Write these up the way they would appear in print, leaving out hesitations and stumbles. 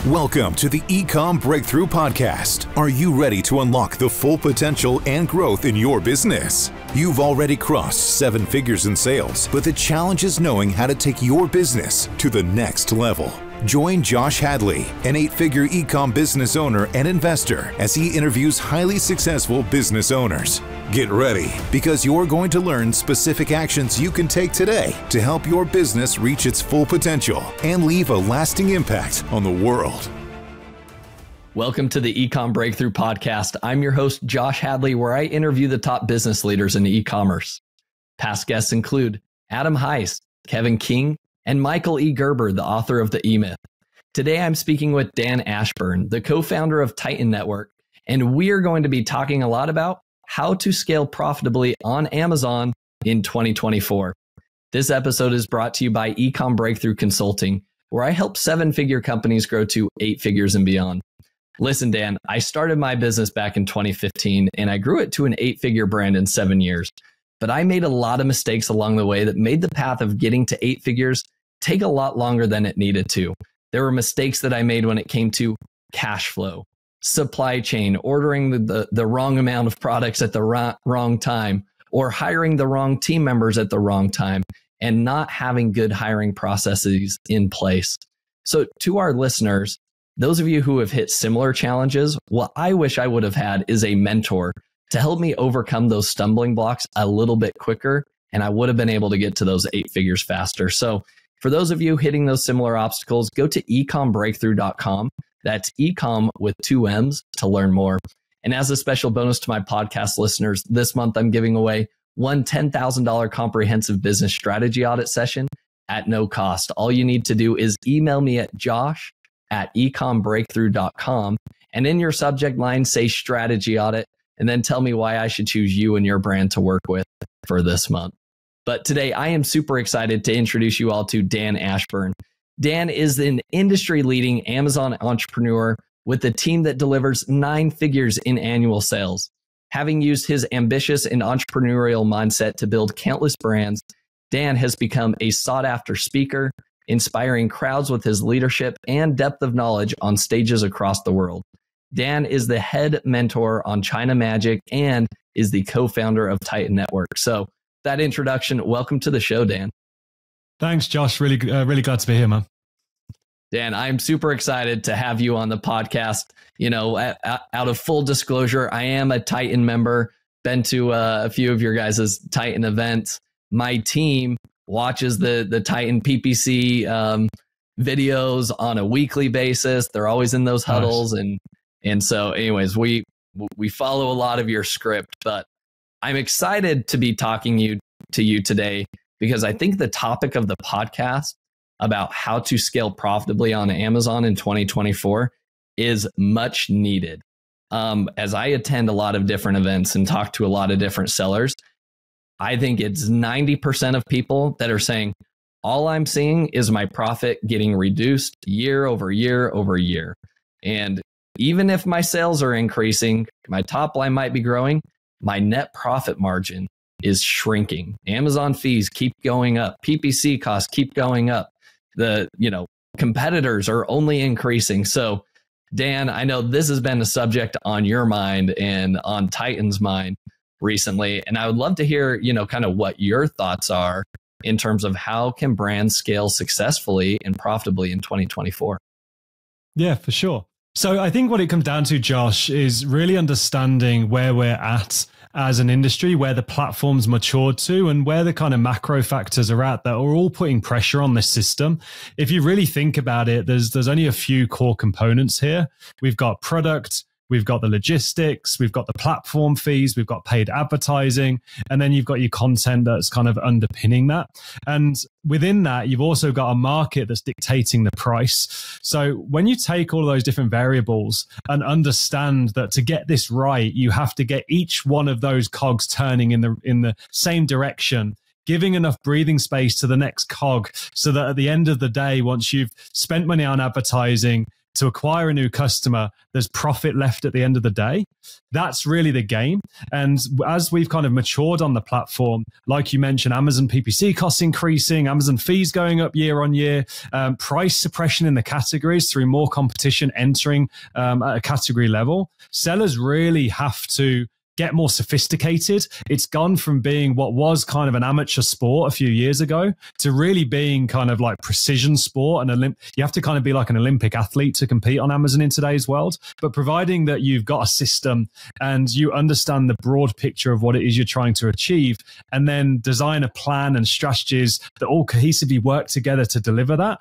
Welcome to the Ecomm Breakthrough Podcast. Are you ready to unlock the full potential and growth in your business? You've already crossed 7 figures in sales, but the challenge is knowing how to take your business to the next level. Join Josh Hadley, an 8-figure Ecomm business owner and investor, as he interviews highly successful business owners. Get ready, because you're going to learn specific actions you can take today to help your business reach its full potential and leave a lasting impact on the world. Welcome to the Ecomm Breakthrough Podcast. I'm your host, Josh Hadley, where I interview the top business leaders in e-commerce. Past guests include Adam Heiss, Kevin King, and Michael E. Gerber, the author of The E-Myth. Today, I'm speaking with Dan Ashburn, the co-founder of Titan Network, and we're going to be talking a lot about how to scale profitably on Amazon in 2024. This episode is brought to you by Ecomm Breakthrough Consulting, where I help 7-figure companies grow to 8 figures and beyond. Listen, Dan, I started my business back in 2015, and I grew it to an 8-figure brand in 7 years. But I made a lot of mistakes along the way that made the path of getting to 8 figures take a lot longer than it needed to. There were mistakes that I made when it came to cash flow, supply chain, ordering the wrong amount of products at the wrong time, or hiring the wrong team members at the wrong time, and not having good hiring processes in place. So to our listeners, those of you who have hit similar challenges, what I wish I would have had is a mentor to help me overcome those stumbling blocks a little bit quicker, and I would have been able to get to those 8 figures faster. So for those of you hitting those similar obstacles, go to ecommbreakthrough.com. That's Ecomm with 2 M's to learn more. And as a special bonus to my podcast listeners, this month I'm giving away one $10,000 comprehensive business strategy audit session at no cost. All you need to do is email me at josh@ecommbreakthrough.com, and in your subject line, say strategy audit, and then tell me why I should choose you and your brand to work with for this month. But today, I am super excited to introduce you all to Dan Ashburn. Dan is an industry-leading Amazon entrepreneur with a team that delivers 9 figures in annual sales. Having used his ambitious and entrepreneurial mindset to build countless brands, Dan has become a sought-after speaker, inspiring crowds with his leadership and depth of knowledge on stages across the world. Dan is the head mentor on China Magic and is the co-founder of Titan Network. So that introduction, welcome to the show, Dan. Thanks, Josh. Really glad to be here, man. Dan, I'm super excited to have you on the podcast. You know, out of full disclosure, I am a Titan member, been to a few of your guys' Titan events. My team watches the Titan PPC videos on a weekly basis. They're always in those huddles. Nice. And so anyways, we follow a lot of your script, but I'm excited to be talking to you today because I think the topic of the podcast about how to scale profitably on Amazon in 2024 is much needed. As I attend a lot of different events and talk to a lot of different sellers, I think it's 90% of people that are saying, all I'm seeing is my profit getting reduced year over year over year. And even if my sales are increasing, my top line might be growing, my net profit margin is shrinking. Amazon fees keep going up. PPC costs keep going up. The competitors are only increasing. So Dan, I know this has been a subject on your mind and on Titan's mind recently. And I would love to hear, kind of what your thoughts are in terms of how can brands scale successfully and profitably in 2024? Yeah, for sure. So I think what it comes down to, Josh, is really understanding where we're at as an industry, where the platform's matured to, and where the kind of macro factors are at that are all putting pressure on this system. If you really think about it, there's only a few core components here. We've got product, we've got the logistics, we've got the platform fees, we've got paid advertising, and then you've got your content that's kind of underpinning that. And within that, you've also got a market that's dictating the price. So when you take all of those different variables and understand that to get this right, you have to get each one of those cogs turning in the same direction, giving enough breathing space to the next cog so that at the end of the day, once you've spent money on advertising, to acquire a new customer, there's profit left at the end of the day. That's really the game. And as we've kind of matured on the platform, like you mentioned, Amazon PPC costs increasing, Amazon fees going up year on year, price suppression in the categories through more competition entering at a category level, sellers really have to get more sophisticated. It's gone from being what was kind of an amateur sport a few years ago to really being kind of like precision sport. And you have to kind of be like an Olympic athlete to compete on Amazon in today's world. But providing that you've got a system and you understand the broad picture of what it is you're trying to achieve, and then design a plan and strategies that all cohesively work together to deliver that,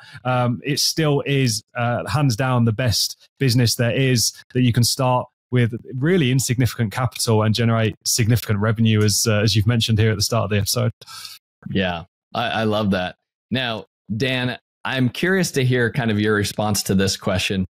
it still is hands down the best business there is that you can start with really insignificant capital and generate significant revenue, as you've mentioned here at the start of the episode. Yeah, I love that. Now, Dan, I'm curious to hear kind of your response to this question.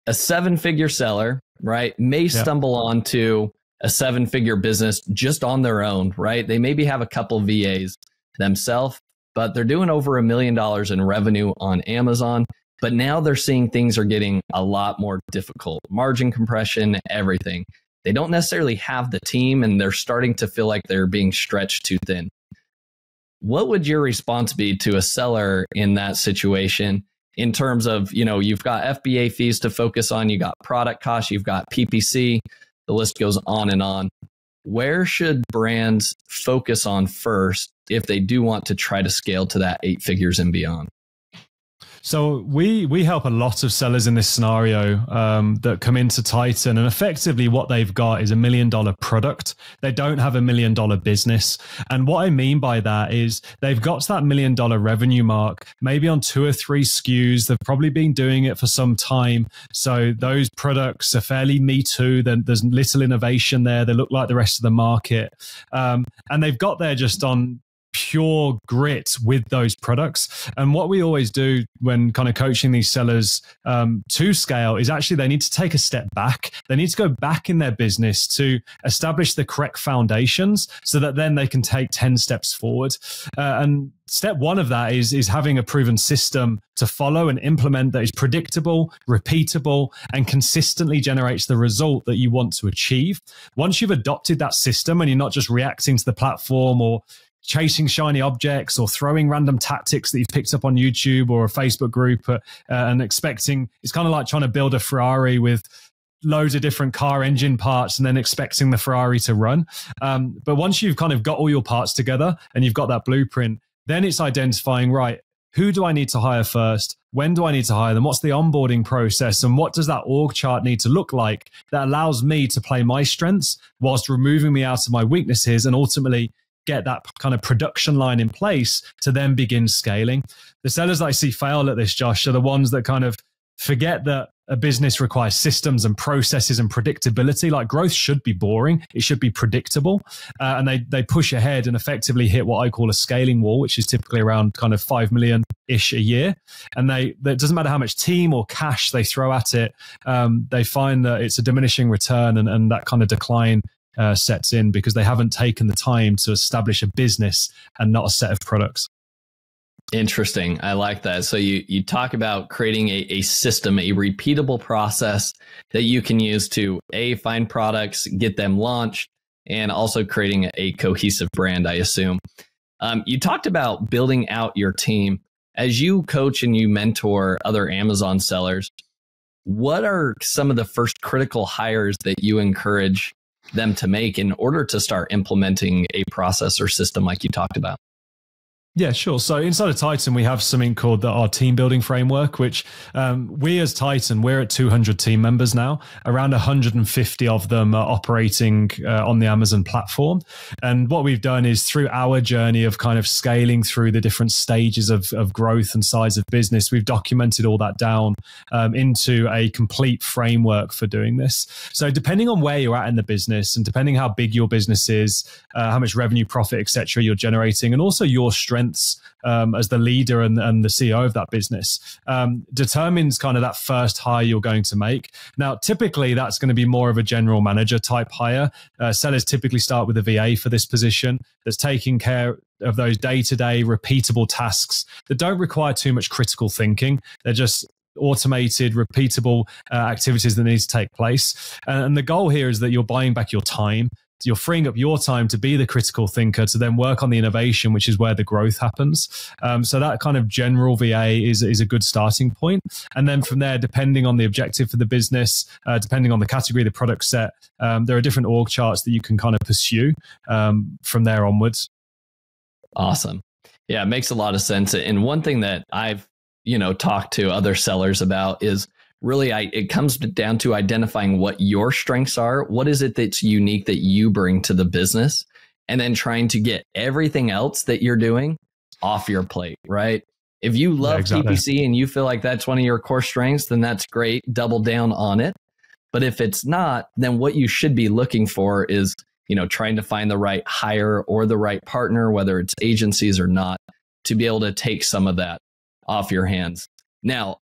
A seven-figure seller, right, may stumble onto a seven-figure business just on their own, right? They maybe have a couple VAs themselves, but they're doing over $1 million in revenue on Amazon. But now they're seeing things are getting a lot more difficult. Margin compression, everything. They don't necessarily have the team, and they're starting to feel like they're being stretched too thin. What would your response be to a seller in that situation in terms of, you've got FBA fees to focus on, you got product costs, you've got PPC, the list goes on and on. Where should brands focus on first if they do want to try to scale to that 8 figures and beyond? So we help a lot of sellers in this scenario that come into Titan, and effectively what they've got is $1 million product. They don't have $1 million business. And what I mean by that is they've got to that $1 million revenue mark, maybe on 2 or 3 SKUs. They've probably been doing it for some time. So those products are fairly me too. There's little innovation there. They look like the rest of the market. And they've got there just on pure grit with those products. And what we always do when kind of coaching these sellers to scale is actually they need to take a step back. They need to go back in their business to establish the correct foundations so that then they can take 10 steps forward. And step one of that is having a proven system to follow and implement that is predictable, repeatable, and consistently generates the result that you want to achieve. Once you've adopted that system and you're not just reacting to the platform or chasing shiny objects or throwing random tactics that you've picked up on YouTube or a Facebook group and expecting, it's kind of like trying to build a Ferrari with loads of different car engine parts and then expecting the Ferrari to run. But once you've kind of got all your parts together and you've got that blueprint, then it's identifying, right, who do I need to hire first? When do I need to hire them? What's the onboarding process? And what does that org chart need to look like that allows me to play my strengths whilst removing me out of my weaknesses and ultimately get that kind of production line in place to then begin scaling? The sellers that I see fail at this, Josh, are the ones that kind of forget that a business requires systems and processes and predictability. Like growth should be boring. It should be predictable. And they push ahead and effectively hit what I call a scaling wall, which is typically around kind of 5 million-ish a year. And it doesn't matter how much team or cash they throw at it. They find that it's a diminishing return and that kind of decline sets in because they haven't taken the time to establish a business and not a set of products. Interesting. I like that. So you talk about creating a system, a repeatable process that you can use to find products, get them launched, and also creating a cohesive brand, I assume. You talked about building out your team. As you coach and you mentor other Amazon sellers, what are some of the first critical hires that you encourage them to make in order to start implementing a process or system like you talked about? Yeah, sure. So inside of Titan, we have something called our team building framework, which we as Titan, we're at 200 team members now. Around 150 of them are operating on the Amazon platform. And what we've done is through our journey of kind of scaling through the different stages of growth and size of business, we've documented all that down into a complete framework for doing this. So depending on where you're at in the business and depending how big your business is, how much revenue, profit, et cetera, you're generating, and also your strengths as the leader and the CEO of that business determines kind of that first hire you're going to make. Now, typically that's going to be more of a general manager type hire. Sellers typically start with a VA for this position that's taking care of those day-to-day repeatable tasks that don't require too much critical thinking. They're just automated, repeatable activities that need to take place. And the goal here is that you're buying back your time. You're freeing up your time to be the critical thinker, to then work on the innovation, which is where the growth happens. So that kind of general VA is a good starting point. And then from there, depending on the objective for the business, depending on the category, the product set, there are different org charts that you can kind of pursue from there onwards. Awesome. Yeah, it makes a lot of sense. And one thing that I've, talked to other sellers about is really, it comes down to identifying what your strengths are. What is it that's unique that you bring to the business? And then trying to get everything else that you're doing off your plate, right? If you love PPC and you feel like that's one of your core strengths, then that's great. Double down on it. But if it's not, then what you should be looking for is, trying to find the right hire or the right partner, whether it's agencies or not, to be able to take some of that off your hands. Now,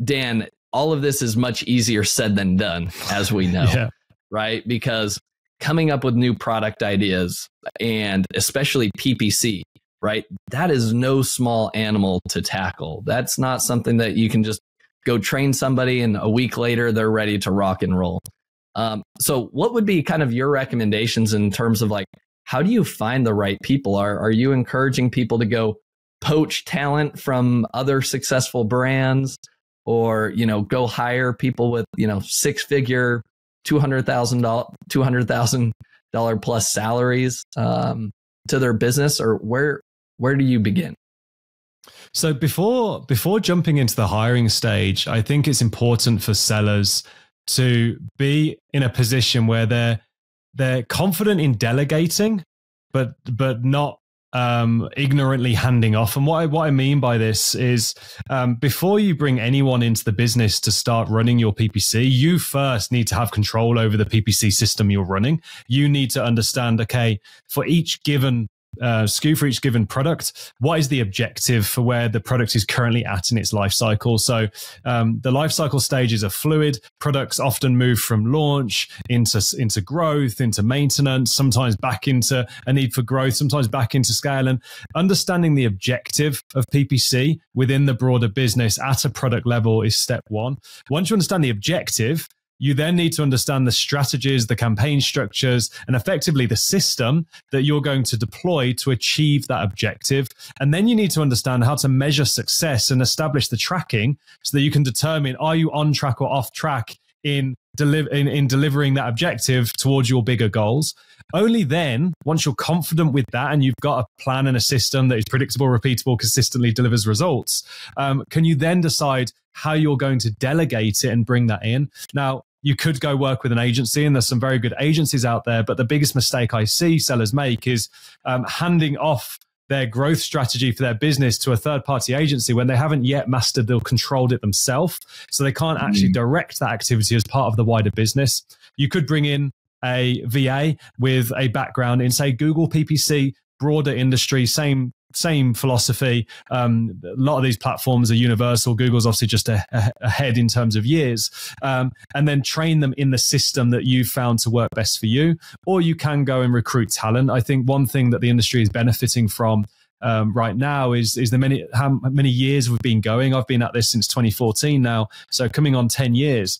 Dan, all of this is much easier said than done, as we know, right? Because coming up with new product ideas, and especially PPC, right? That is no small animal to tackle. That's not something that you can just go train somebody and a week later they're ready to rock and roll. So what would be kind of your recommendations in terms of like, how do you find the right people? Are you encouraging people to go poach talent from other successful brands? Or, go hire people with, six-figure, $200,000 plus salaries to their business, or where do you begin? So before jumping into the hiring stage, I think it's important for sellers to be in a position where they're confident in delegating, but not ignorantly handing off. And what I mean by this is before you bring anyone into the business to start running your PPC, you first need to have control over the PPC system you're running. You need to understand, okay, for each given SKU, for each given product, what is the objective for where the product is currently at in its life cycle? So the life cycle stages are fluid. Products often move from launch into growth, into maintenance, sometimes back into a need for growth, sometimes back into scale. And understanding the objective of PPC within the broader business at a product level is step one. Once you understand the objective, you then need to understand the strategies, the campaign structures, and effectively the system that you're going to deploy to achieve that objective. And then you need to understand how to measure success and establish the tracking so that you can determine, are you on track or off track in delivering that objective towards your bigger goals. Only then, once you're confident with that and you've got a plan and a system that is predictable, repeatable, consistently delivers results, can you then decide how you're going to delegate it and bring that in? Now, you could go work with an agency, and there's some very good agencies out there, but the biggest mistake I see sellers make is handing off their growth strategy for their business to a third-party agency when they haven't yet mastered or controlled it themselves. So they can't actually direct that activity as part of the wider business. You could bring in a VA with a background in, say, Google PPC, broader industry, same philosophy. A lot of these platforms are universal. Google's obviously just ahead in terms of years. And then train them in the system that you found to work best for you. Or you can go and recruit talent. I think one thing that the industry is benefiting from right now is how many years we've been going. I've been at this since 2014 now, so coming on 10 years.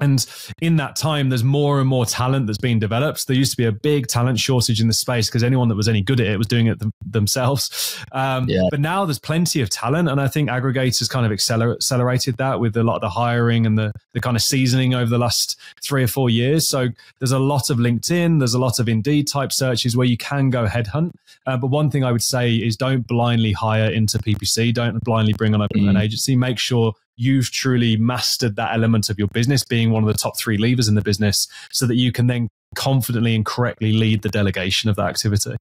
And in that time, there's more and more talent that's being developed. There used to be a big talent shortage in the space because anyone that was any good at it was doing it themselves. But now there's plenty of talent. And I think aggregators kind of accelerated that with a lot of the hiring and the kind of seasoning over the last 3 or 4 years. So there's a lot of LinkedIn, there's a lot of Indeed type searches where you can go headhunt. But one thing I would say is don't blindly hire into PPC. Don't blindly bring on an agency. Make sure you've truly mastered that element of your business, being one of the top 3 levers in the business, so that you can then confidently and correctly lead the delegation of that activity.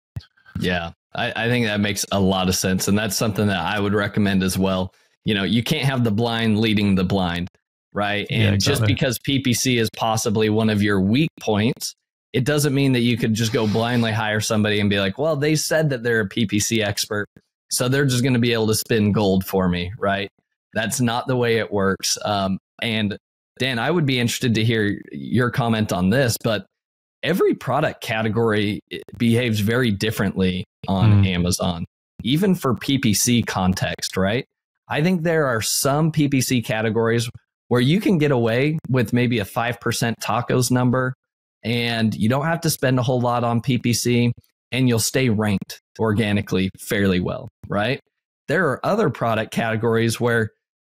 Yeah, I think that makes a lot of sense. And that's something that I would recommend as well. You can't have the blind leading the blind, right? And just because PPC is possibly one of your weak points, it doesn't mean that you could just go blindly hire somebody and be like, well, they said that they're a PPC expert, so they're just going to be able to spin gold for me, right? That's not the way it works. And Dan, I would be interested to hear your comment on this, but every product category behaves very differently on Amazon, even for PPC context, right? I think there are some PPC categories where you can get away with maybe a 5% tacos number, and you don't have to spend a whole lot on PPC, and you'll stay ranked organically fairly well, right? There are other product categories where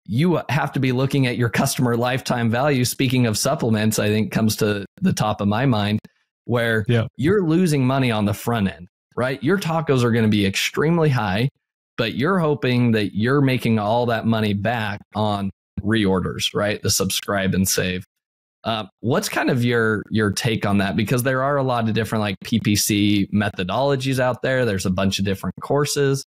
you have to be looking at your customer lifetime value. Speaking of supplements, I think comes to the top of my mind, where you're losing money on the front end, right? Your tacos are going to be extremely high, but you're hoping that you're making all that money back on reorders, right? The subscribe and save. What's kind of your take on that? Because there are a lot of different like PPC methodologies out there. There's a bunch of different courses.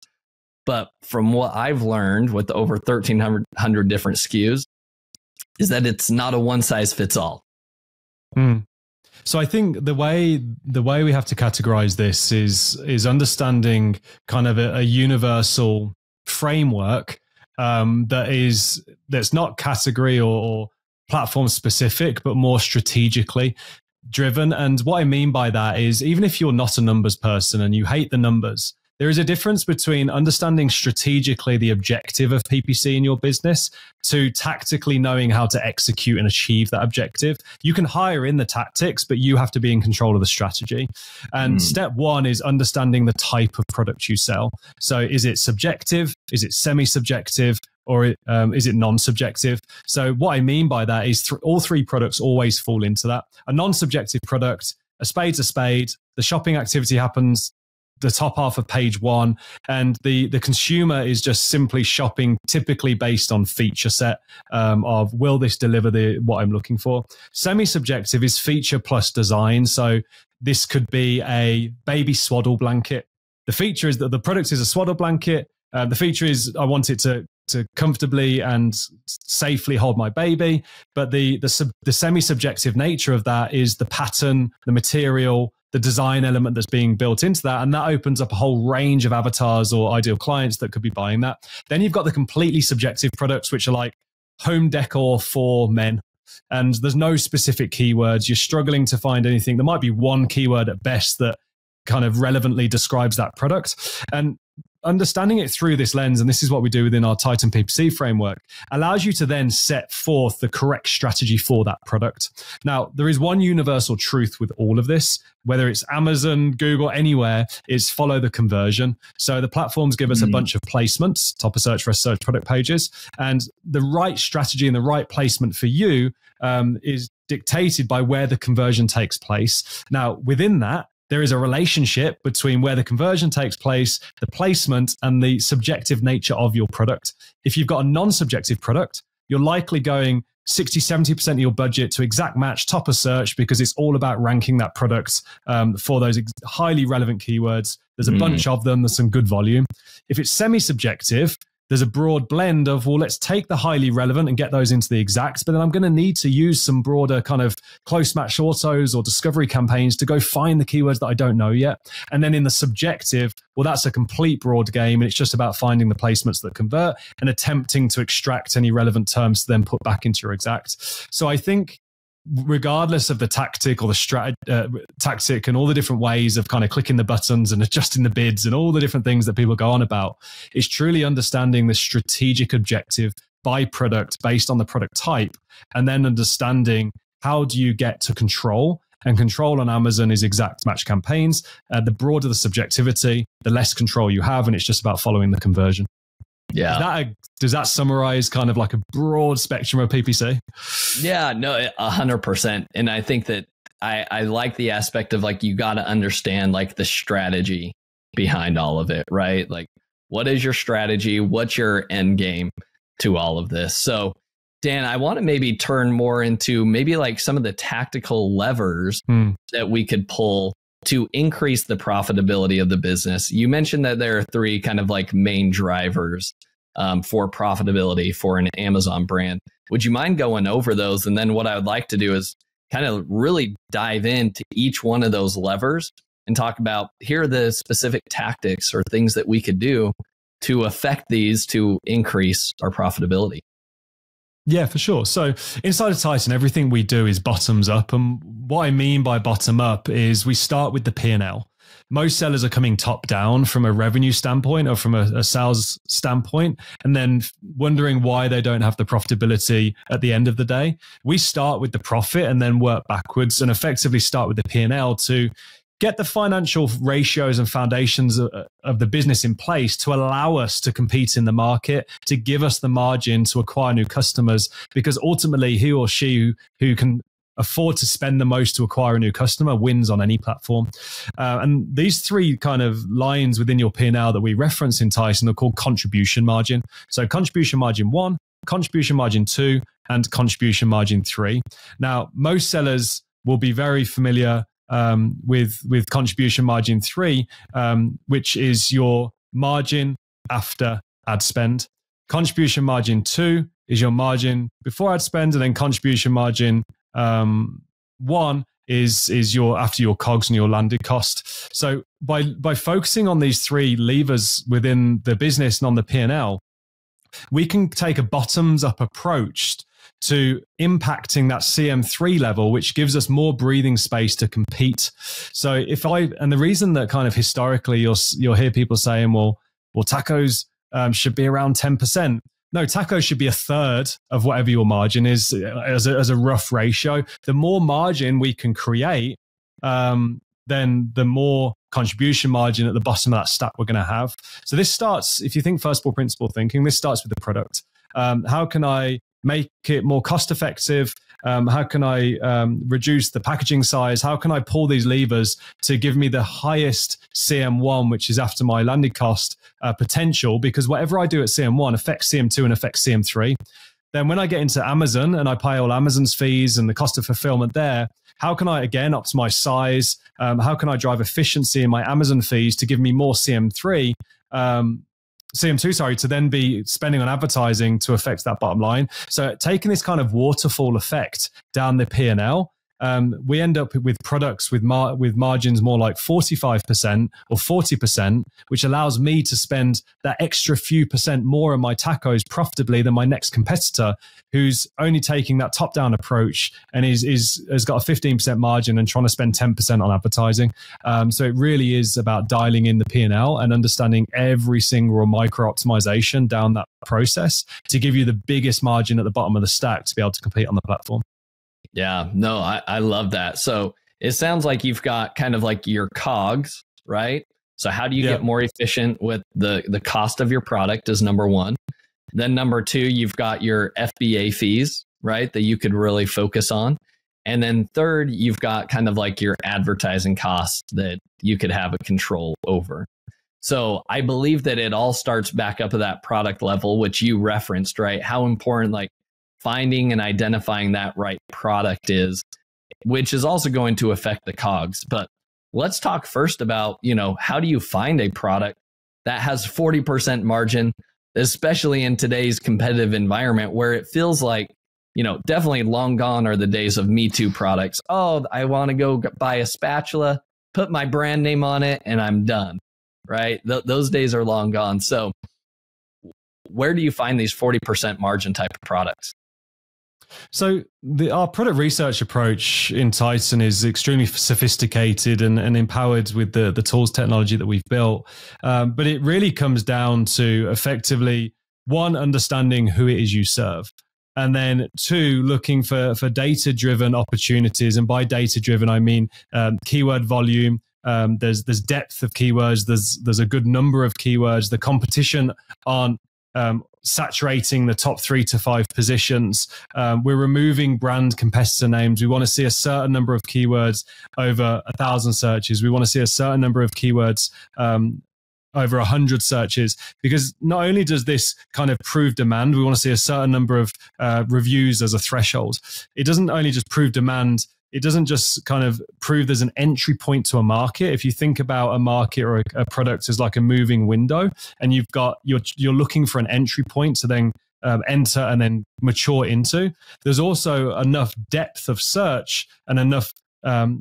But from what I've learned with over 1,300 different SKUs is that it's not a one size fits all. So I think the way we have to categorize this is understanding kind of a universal framework that's not category or platform specific, but more strategically driven. And what I mean by that is, even if you're not a numbers person and you hate the numbers, there is a difference between understanding strategically the objective of PPC in your business to tactically knowing how to execute and achieve that objective. You can hire in the tactics, but you have to be in control of the strategy. And step one is understanding the type of product you sell. So is it subjective? Is it semi-subjective? Or is it non-subjective? So what I mean by that is all three products always fall into that. A non-subjective product, a spade's a spade. The shopping activity happens the top half of page one, and the consumer is just simply shopping, typically based on feature set of will this deliver what I'm looking for. Semi-subjective is feature plus design. So this could be a baby swaddle blanket. The feature is that the product is a swaddle blanket. The feature is I want it to comfortably and safely hold my baby. But the semi-subjective nature of that is the pattern, the material, the design element that's being built into that. And that opens up a whole range of avatars or ideal clients that could be buying that. Then you've got the completely subjective products, which are like home decor for men. And there's no specific keywords. You're struggling to find anything. There might be one keyword at best that kind of relevantly describes that product. And understanding it through this lens, and this is what we do within our Titan PPC framework, allows you to then set forth the correct strategy for that product. Now, there is one universal truth with all of this, whether it's Amazon, Google, anywhere, is follow the conversion. So the platforms give us a bunch of placements, top of search for search product pages, and the right strategy and the right placement for you is dictated by where the conversion takes place. Now, within that, there is a relationship between where the conversion takes place, the placement, and the subjective nature of your product. If you've got a non-subjective product, you're likely going 60, 70% of your budget to exact match top of search because it's all about ranking that product for those highly relevant keywords. There's a bunch of them. There's some good volume. If it's semi-subjective, there's a broad blend of, well, let's take the highly relevant and get those into the exacts, but then I'm going to need to use some broader kind of close match autos or discovery campaigns to go find the keywords that I don't know yet. And then in the subjective, well, that's a complete broad game, and it's just about finding the placements that convert and attempting to extract any relevant terms to then put back into your exact. So I think regardless of the tactic or the tactic and all the different ways of kind of clicking the buttons and adjusting the bids and all the different things that people go on about, is truly understanding the strategic objective by product based on the product type, and then understanding how do you get to control. And control on Amazon is exact match campaigns. The broader the subjectivity, the less control you have, and it's just about following the conversion. Yeah. Does that summarize kind of like a broad spectrum of PPC? Yeah, no, 100%. And I think that I like the aspect of like, you got to understand like the strategy behind all of it, right? Like, what is your strategy? What's your end game to all of this? So Dan, I want to maybe turn more into maybe like some of the tactical levers that we could pull to increase the profitability of the business. You mentioned that there are three kind of like main drivers for profitability for an Amazon brand. Would you mind going over those? And then what I would like to do is kind of really dive into each one of those levers and talk about, here are the specific tactics or things that we could do to affect these to increase our profitability. Yeah, for sure. So inside of Titan, everything we do is bottoms up. And what I mean by bottom up is we start with the P&L. Most sellers are coming top down from a revenue standpoint or from a sales standpoint, and then wondering why they don't have the profitability at the end of the day. We start with the profit and then work backwards and effectively start with the P&L to get the financial ratios and foundations of the business in place to allow us to compete in the market, to give us the margin to acquire new customers, because ultimately he or she who can afford to spend the most to acquire a new customer wins on any platform. And these three kind of lines within your P&L that we reference in Tyson are called contribution margin. So contribution margin 1, contribution margin 2, and contribution margin 3. Now, most sellers will be very familiar with contribution margin 3, which is your margin after ad spend. Contribution margin 2 is your margin before ad spend, and then contribution margin 1 is your after your COGS and your landed cost. So by focusing on these three levers within the business and on the P&L, we can take a bottoms up approach to impacting that CM3 level, which gives us more breathing space to compete. So and the reason that kind of historically you'll hear people saying, well, tacos should be around 10%. No, tacos should be a third of whatever your margin is as a rough ratio. The more margin we can create, then the more contribution margin at the bottom of that stack we're going to have. So this starts, if you think first principle thinking, this starts with the product. How can I make it more cost effective? How can I reduce the packaging size? How can I pull these levers to give me the highest CM1, which is after my landed cost potential? Because whatever I do at CM1 affects CM2 and affects CM3. Then when I get into Amazon and I pay all Amazon's fees and the cost of fulfillment there, how can I, again, optimize size? How can I drive efficiency in my Amazon fees to give me more CM2, to then be spending on advertising to affect that bottom line? So taking this kind of waterfall effect down the P&L, we end up with products with margins more like 45% or 40%, which allows me to spend that extra few percent more on my tacos profitably than my next competitor, who's only taking that top-down approach and has got a 15% margin and trying to spend 10% on advertising. So it really is about dialing in the P&L and understanding every single micro optimization down that process to give you the biggest margin at the bottom of the stack to be able to compete on the platform. Yeah, no, I love that. So it sounds like you've got kind of like your COGS, right? So how do you get more efficient with the cost of your product is number one. Then number two, you've got your FBA fees, right? That you could really focus on. And then third, you've got kind of like your advertising costs that you could have a control over. So I believe that it all starts back up at that product level, which you referenced, right? How important like finding and identifying that right product is, which is also going to affect the COGS. But let's talk first about, how do you find a product that has 40% margin, especially in today's competitive environment where it feels like, definitely long gone are the days of Me Too products. Oh, I want to go buy a spatula, put my brand name on it, and I'm done, right? Those days are long gone. So where do you find these 40% margin type of products? So our product research approach in Tyson is extremely sophisticated and empowered with the tools technology that we've built. But it really comes down to effectively, one, understanding who it is you serve. And then two, looking for data-driven opportunities. And by data-driven, I mean keyword volume. There's depth of keywords. There's a good number of keywords. The competition on saturating the top 3 to 5 positions. We're removing brand competitor names. We want to see a certain number of keywords over 1,000 searches. We want to see a certain number of keywords over 100 searches, because not only does this kind of prove demand, we want to see a certain number of reviews as a threshold. It doesn't only just prove demand. It doesn't just kind of prove there's an entry point to a market. If you think about a market or a product as like a moving window, and you're looking for an entry point to then enter and then mature into, there's also enough depth of search and enough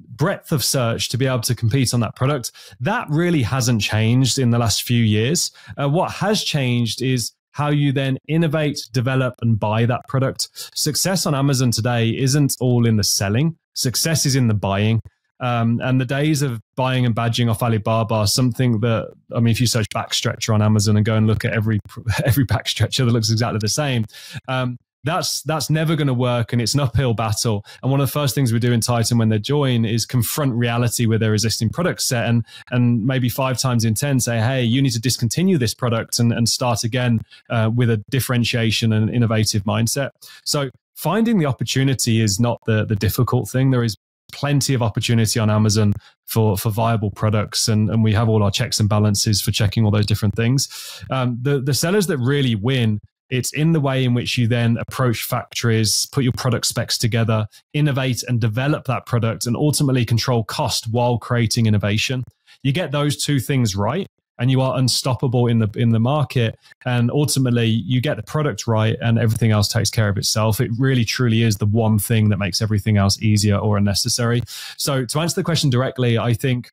breadth of search to be able to compete on that product. That really hasn't changed in the last few years. What has changed is how you then innovate, develop, and buy that product. Success on Amazon today isn't all in the selling. Success is in the buying. And the days of buying and badging off Alibaba are something that, I mean, if you search backstretcher on Amazon and go and look at every backstretcher that looks exactly the same, that's never going to work, and it's an uphill battle. And one of the first things we do in Titan when they join is confront reality with their existing product set, and maybe 5 times in 10 say, hey, you need to discontinue this product and start again with a differentiation and innovative mindset. So finding the opportunity is not the difficult thing. There is plenty of opportunity on Amazon for viable products, and we have all our checks and balances for checking all those different things. The sellers that really win, it's in the way in which you then approach factories, put your product specs together, innovate and develop that product, and ultimately control cost while creating innovation. You get those 2 things right, and you are unstoppable in the market. And ultimately, you get the product right, and everything else takes care of itself. It really, truly is the one thing that makes everything else easier or unnecessary. So to answer the question directly, I think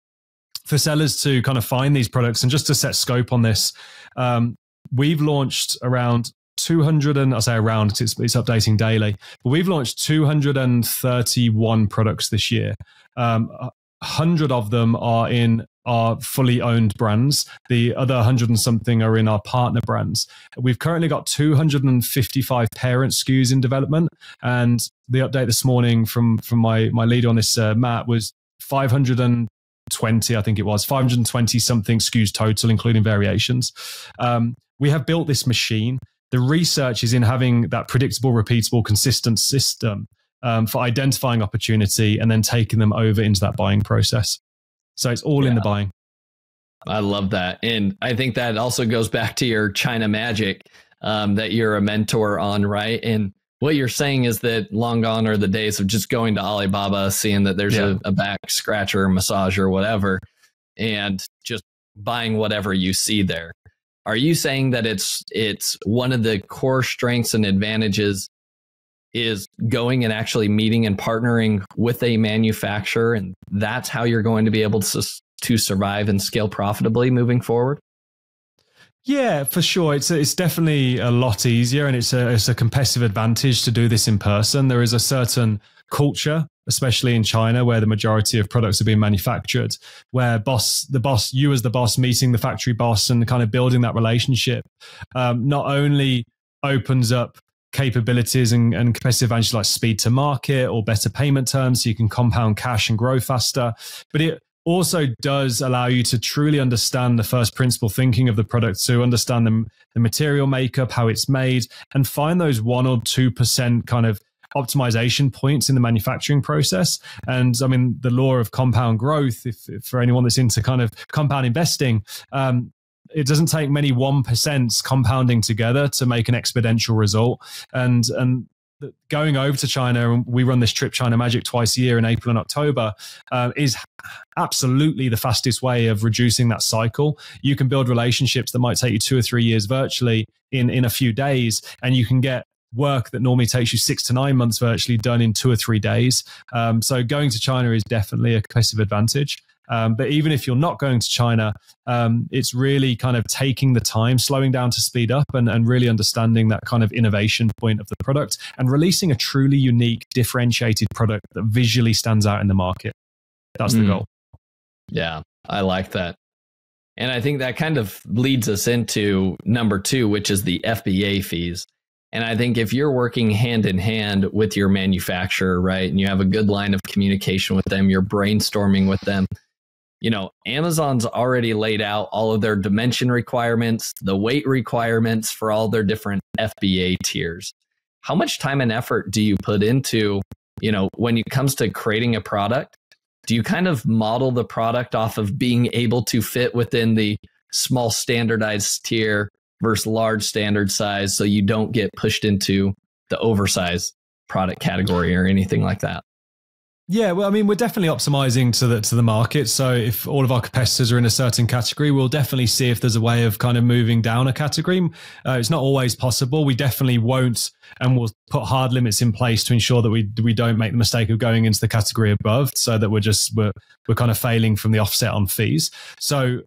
for sellers to kind of find these products, and just to set scope on this, we've launched around 200, and I say around, it's updating daily, but we've launched 231 products this year. 100 of them are in our fully owned brands. The other 100 and something are in our partner brands. We've currently got 255 parent SKUs in development. And the update this morning from my lead on this, Matt, was 520, I think it was, 520 something SKUs total, including variations. We have built this machine. The research is in having that predictable, repeatable, consistent system for identifying opportunity and then taking them over into that buying process. So it's all in the buying. I love that. And I think that also goes back to your China magic that you're a mentor on, right? And what you're saying is that long gone are the days of just going to Alibaba, seeing that there's a back scratcher, massage or whatever, and just buying whatever you see there. Are you saying that it's one of the core strengths and advantages is going and actually meeting and partnering with a manufacturer, and that's how you're going to be able to survive and scale profitably moving forward? Yeah, for sure. It's definitely a lot easier, and it's a competitive advantage to do this in person. There is a certain culture, especially in China, where the majority of products are being manufactured, where you as the boss meeting the factory boss and kind of building that relationship, not only opens up capabilities and competitive advantages like speed to market or better payment terms so you can compound cash and grow faster, but it also does allow you to truly understand the first principle thinking of the product, to understand the material makeup, how it's made, and find those 1 or 2% kind of optimization points in the manufacturing process. And I mean, the law of compound growth, if for anyone that's into kind of compound investing, it doesn't take many 1% compounding together to make an exponential result. And going over to China, and we run this trip China Magic twice a year in April and October, is absolutely the fastest way of reducing that cycle. You can build relationships that might take you 2 or 3 years virtually in a few days, and you can get work that normally takes you 6 to 9 months virtually done in 2 or 3 days. So going to China is definitely a competitive advantage. But even if you're not going to China, it's really kind of taking the time, slowing down to speed up, and really understanding that kind of innovation point of the product and releasing a truly unique, differentiated product that visually stands out in the market. That's the goal. Yeah, I like that. And I think that kind of leads us into number 2, which is the FBA fees. And I think if you're working hand in hand with your manufacturer, right, and you have a good line of communication with them, you're brainstorming with them, you know, Amazon's already laid out all of their dimension requirements, the weight requirements for all their different FBA tiers. How much time and effort do you put into, you know, when it comes to creating a product? Do you kind of model the product off of being able to fit within the small standardized tier versus large standard size, so you don't get pushed into the oversized product category or anything like that? Yeah, well, I mean, we're definitely optimizing to the market. So if all of our competitors are in a certain category, we'll definitely see if there's a way of kind of moving down a category. It's not always possible. We definitely won't, and we'll put hard limits in place to ensure that we don't make the mistake of going into the category above, so that we're kind of failing from the offset on fees. So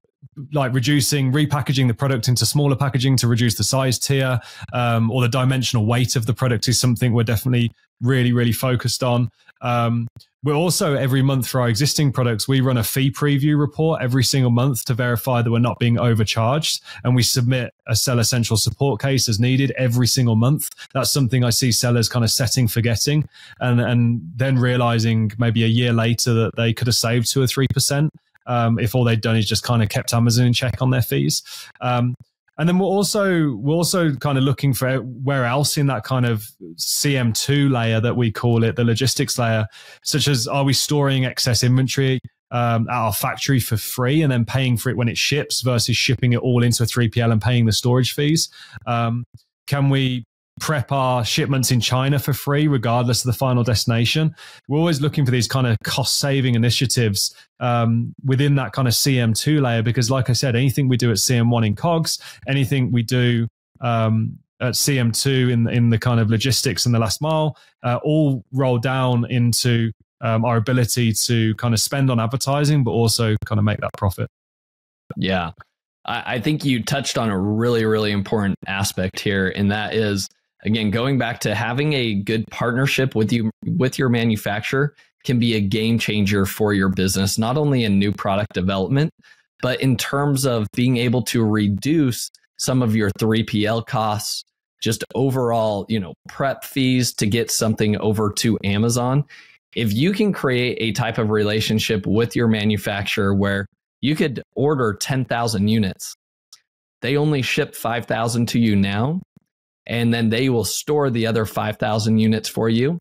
like repackaging the product into smaller packaging to reduce the size tier, or the dimensional weight of the product is something we're definitely really, really focused on. We're also, every month for our existing products, we run a fee preview report every single month to verify that we're not being overcharged. And we submit a seller central support case as needed every single month. That's something I see sellers kind of forgetting, and then realizing maybe a year later that they could have saved 2 or 3%. If all they'd done is just kind of kept Amazon in check on their fees. And then we're also kind of looking for where else in that kind of CM2 layer that we call it, the logistics layer, such as, are we storing excess inventory at our factory for free and then paying for it when it ships versus shipping it all into a 3PL and paying the storage fees? Can we prep our shipments in China for free, regardless of the final destination? We're always looking for these kind of cost-saving initiatives within that kind of CM2 layer, because like I said, anything we do at CM1 in COGS, anything we do at CM2 in the kind of logistics and the last mile, all roll down into our ability to kind of spend on advertising, but also kind of make that profit. Yeah. I think you touched on a really, really important aspect here, and that is, again, going back to having a good partnership with your manufacturer can be a game changer for your business, not only in new product development, but in terms of being able to reduce some of your 3PL costs, just overall, prep fees to get something over to Amazon. If you can create a type of relationship with your manufacturer where you could order 10,000 units, they only ship 5,000 to you now, and then they will store the other 5,000 units for you.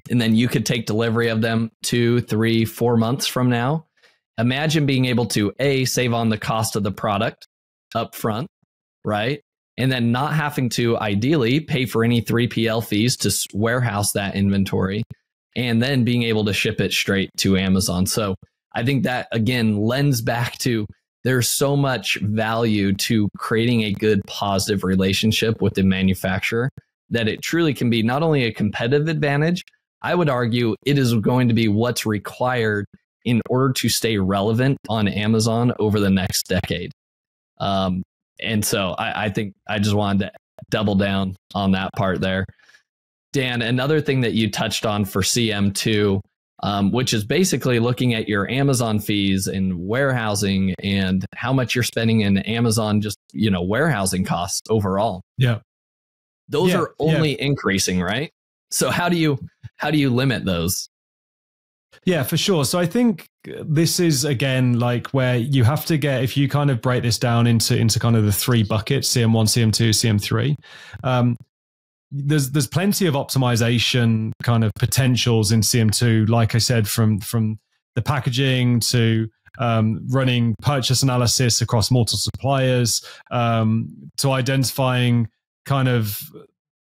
And then you could take delivery of them 2, 3, 4 months from now. Imagine being able to save on the cost of the product up front, right? And then not having to ideally pay for any 3PL fees to warehouse that inventory, and then being able to ship it straight to Amazon. So I think that, again, lends back to there's so much value to creating a good positive relationship with the manufacturer that it truly can be not only a competitive advantage, I would argue it is going to be what's required in order to stay relevant on Amazon over the next decade. And so I think I just wanted to double down on that part there. Dan, another thing that you touched on for CM2, which is basically looking at your Amazon fees and warehousing and how much you're spending in Amazon, just, warehousing costs overall. Yeah. Those are only increasing, right? So how do you limit those? Yeah, for sure. So I think this is, again, like where you have to get, if you kind of break this down into kind of the 3 buckets, CM1, CM2, CM3, there's plenty of optimization kind of potentials in CM2. Like I said, from the packaging to running purchase analysis across multiple suppliers, to identifying kind of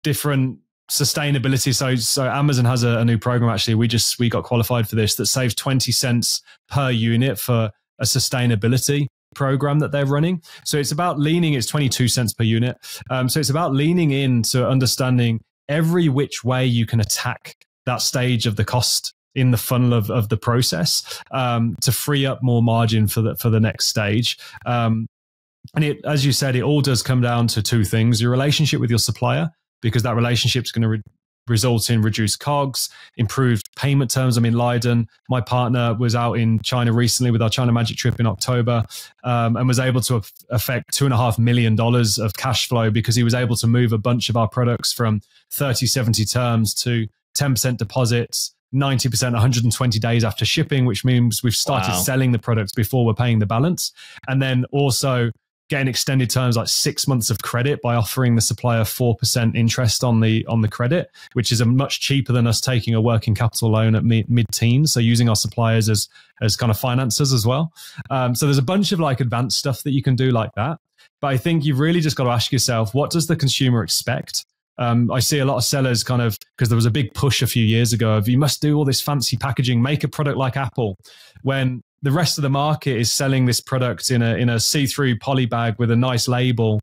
different sustainability. So Amazon has a new program, actually. We got qualified for this, that saves 20 cents per unit for a sustainability program that they're running. So it's about it's 22 cents per unit. So it's about leaning into understanding every which way you can attack that stage of the cost in the funnel of the process, to free up more margin for the next stage. And it, as you said, it all does come down to 2 things: your relationship with your supplier, because that relationship is going to result in reduced COGS, improved payment terms. I mean, Leiden, my partner, was out in China recently with our China Magic trip in October, and was able to affect $2.5 million of cash flow because he was able to move a bunch of our products from 30-70 terms to 10% deposits, 90% 120 days after shipping, which means we've started selling the products before we're paying the balance. And then also getting extended terms like 6 months of credit by offering the supplier 4% interest on the credit, which is a much cheaper than us taking a working capital loan at mid-teens. So using our suppliers as kind of financiers as well. So there's a bunch of like advanced stuff that you can do like that. But I think you've really just got to ask yourself, what does the consumer expect? I see a lot of sellers kind of, because there was a big push a few years ago of, you must do all this fancy packaging, make a product like Apple, when the rest of the market is selling this product in a see-through poly bag with a nice label,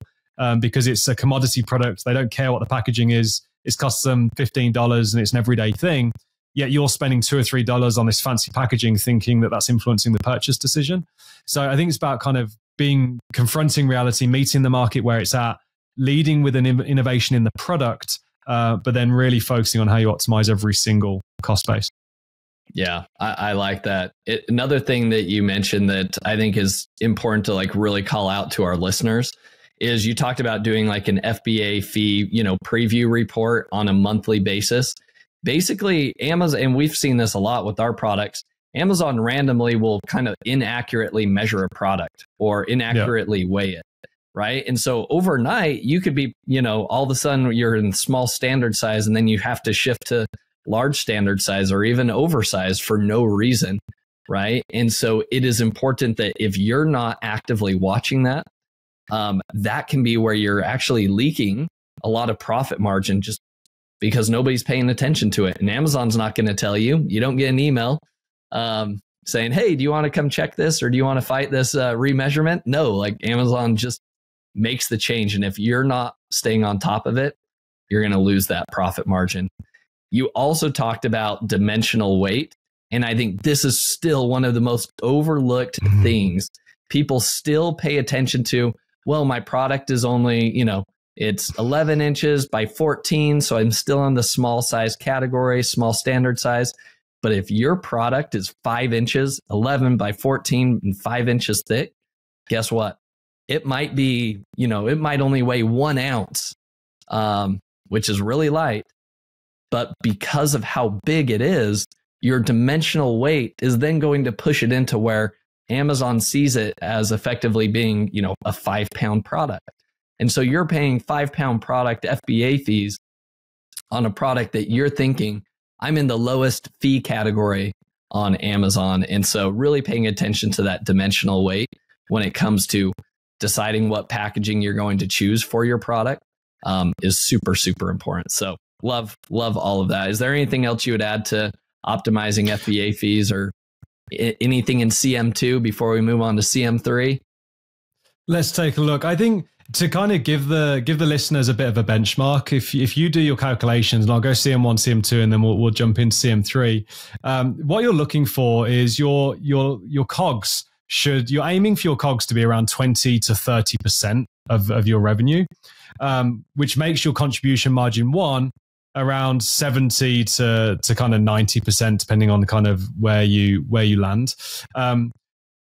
because it's a commodity product. They don't care what the packaging is. It costs them $15 and it's an everyday thing. Yet you're spending $2 or $3 on this fancy packaging, thinking that that's influencing the purchase decision. So I think it's about kind of confronting reality, meeting the market where it's at, leading with an innovation in the product, but then really focusing on how you optimize every single cost base. Yeah, I like that. Another thing that you mentioned that I think is important to like really call out to our listeners is you talked about doing like an FBA fee, preview report on a monthly basis. Basically, Amazon, and we've seen this a lot with our products, Amazon randomly will kind of inaccurately measure a product or inaccurately weigh it, right? And so overnight, you could be, all of a sudden you're in small standard size and then you have to shift to large standard size or even oversized for no reason, right? And so it is important that if you're not actively watching that, that can be where you're actually leaking a lot of profit margin just because nobody's paying attention to it. And Amazon's not going to tell you. You don't get an email saying, hey, do you want to come check this or do you want to fight this remeasurement? No, like Amazon just makes the change. And if you're not staying on top of it, you're going to lose that profit margin. You also talked about dimensional weight. And I think this is still one of the most overlooked things. People still pay attention to, well, my product is only, it's 11 inches by 14. So I'm still in the small size category, small standard size. But if your product is 5 inches, 11 by 14 and 5 inches thick, guess what? It might be, it might only weigh 1 ounce, which is really light. But because of how big it is, your dimensional weight is then going to push it into where Amazon sees it as effectively being, a 5-pound product. And so you're paying 5-pound product FBA fees on a product that you're thinking, I'm in the lowest fee category on Amazon. And so really paying attention to that dimensional weight when it comes to deciding what packaging you're going to choose for your product is super, super important. So love all of that. Is there anything else you would add to optimizing FBA fees or anything in CM2 before we move on to CM3? Let's take a look. I think to kind of give the listeners a bit of a benchmark, if you do your calculations, and I'll go CM1, CM2, and then we'll jump into CM3. What you're looking for is your COGS. You're aiming for your COGS to be around 20 to 30% of your revenue, which makes your contribution margin around 70 to kind of 90%, depending on kind of where you land.